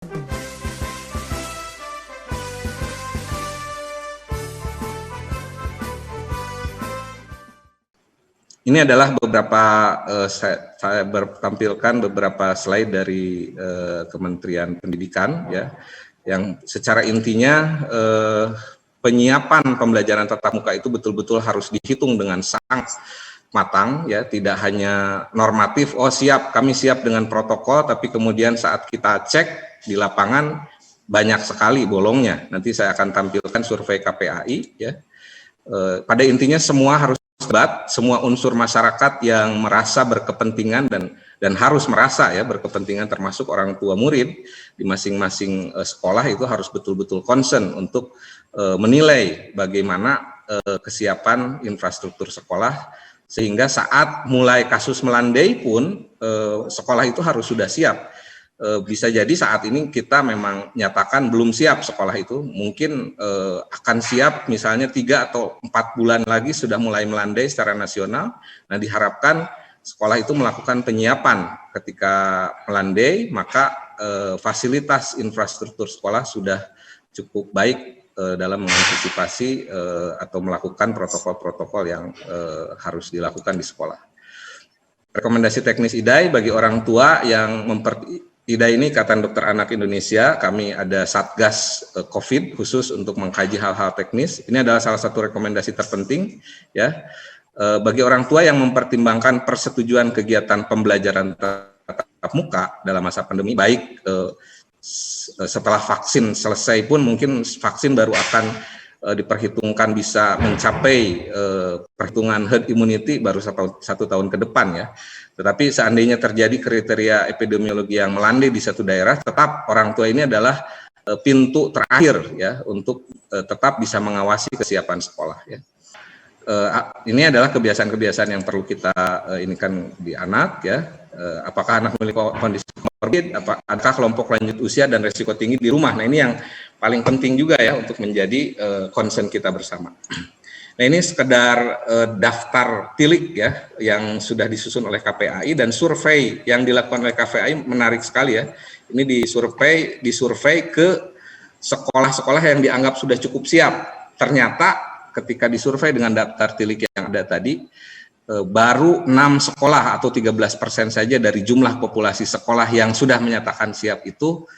Ini adalah beberapa saya bertampilkan beberapa slide dari Kementerian Pendidikan ya, yang secara intinya penyiapan pembelajaran tatap muka itu betul-betul harus dihitung dengan sangat matang ya, tidak hanya normatif, oh siap, kami siap dengan protokol, tapi kemudian saat kita cek di lapangan banyak sekali bolongnya. Nanti saya akan tampilkan survei KPAI ya. Pada intinya semua harus terlibat, semua unsur masyarakat yang merasa berkepentingan dan harus merasa ya berkepentingan, termasuk orang tua murid di masing-masing sekolah itu harus betul-betul concern untuk menilai bagaimana kesiapan infrastruktur sekolah, sehingga saat mulai kasus melandai pun sekolah itu harus sudah siap. Bisa jadi saat ini kita memang nyatakan belum siap sekolah itu, mungkin akan siap misalnya 3 atau 4 bulan lagi sudah mulai melandai secara nasional. Nah, diharapkan sekolah itu melakukan penyiapan ketika melandai, maka fasilitas infrastruktur sekolah sudah cukup baik dalam mengantisipasi atau melakukan protokol-protokol yang harus dilakukan di sekolah. Rekomendasi teknis IDAI bagi orang tua yang IDAI ini Ikatan Dokter Anak Indonesia, kami ada Satgas COVID khusus untuk mengkaji hal-hal teknis. Ini adalah salah satu rekomendasi terpenting ya, bagi orang tua yang mempertimbangkan persetujuan kegiatan pembelajaran tatap muka dalam masa pandemi, baik setelah vaksin selesai pun mungkin vaksin baru akan diperhitungkan bisa mencapai perhitungan herd immunity baru 1 tahun ke depan ya. Tetapi seandainya terjadi kriteria epidemiologi yang melandai di satu daerah, tetap orang tua ini adalah pintu terakhir ya untuk tetap bisa mengawasi kesiapan sekolah ya. Ini adalah kebiasaan-kebiasaan yang perlu kita inikan di anak ya. Apakah anak memiliki kondisi komorbid, apakah kelompok lanjut usia dan risiko tinggi di rumah. Nah, ini yang paling penting juga ya untuk menjadi concern kita bersama. Nah, ini sekedar daftar tilik ya yang sudah disusun oleh KPAI, dan survei yang dilakukan oleh KPAI menarik sekali ya. Ini disurvei ke sekolah-sekolah yang dianggap sudah cukup siap. Ternyata ketika disurvei dengan daftar tilik yang ada tadi, baru 6 sekolah atau 13% saja dari jumlah populasi sekolah yang sudah menyatakan siap itu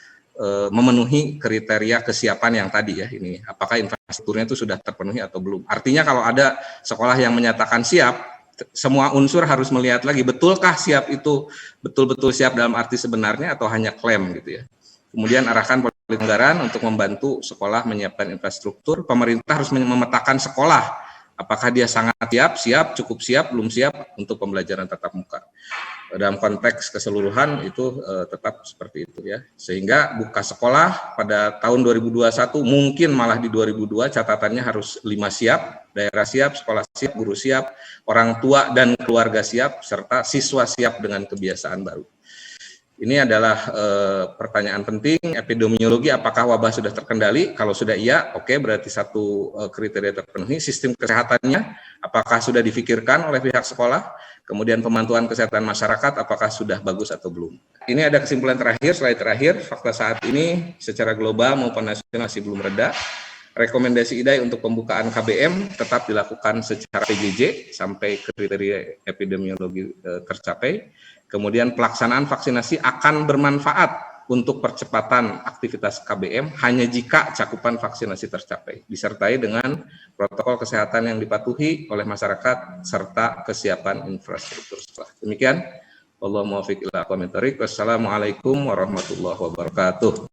memenuhi kriteria kesiapan yang tadi ya. Ini apakah infrastrukturnya itu sudah terpenuhi atau belum. Artinya kalau ada sekolah yang menyatakan siap, semua unsur harus melihat lagi, betulkah siap itu betul-betul siap dalam arti sebenarnya atau hanya klaim gitu ya. Kemudian arahkan politik anggaran untuk membantu sekolah menyiapkan infrastruktur. Pemerintah harus memetakan sekolah, apakah dia sangat siap, cukup siap, belum siap untuk pembelajaran tatap muka. Dalam konteks keseluruhan itu tetap seperti itu ya. Sehingga buka sekolah pada tahun 2021 mungkin malah di 2002 catatannya harus 5 siap, daerah siap, sekolah siap, guru siap, orang tua dan keluarga siap, serta siswa siap dengan kebiasaan baru. Ini adalah pertanyaan penting, epidemiologi, apakah wabah sudah terkendali? Kalau sudah iya, oke, berarti satu kriteria terpenuhi. Sistem kesehatannya, apakah sudah difikirkan oleh pihak sekolah? Kemudian pemantauan kesehatan masyarakat, apakah sudah bagus atau belum? Ini ada kesimpulan terakhir, slide terakhir, fakta saat ini secara global maupun nasional masih belum reda. Rekomendasi IDAI untuk pembukaan KBM tetap dilakukan secara PJJ sampai kriteria epidemiologi tercapai. Kemudian pelaksanaan vaksinasi akan bermanfaat untuk percepatan aktivitas KBM hanya jika cakupan vaksinasi tercapai, disertai dengan protokol kesehatan yang dipatuhi oleh masyarakat serta kesiapan infrastruktur sekolah. Demikian, Wallahu muwaffiq ila aqwamit thoriq. Wassalamualaikum warahmatullahi wabarakatuh.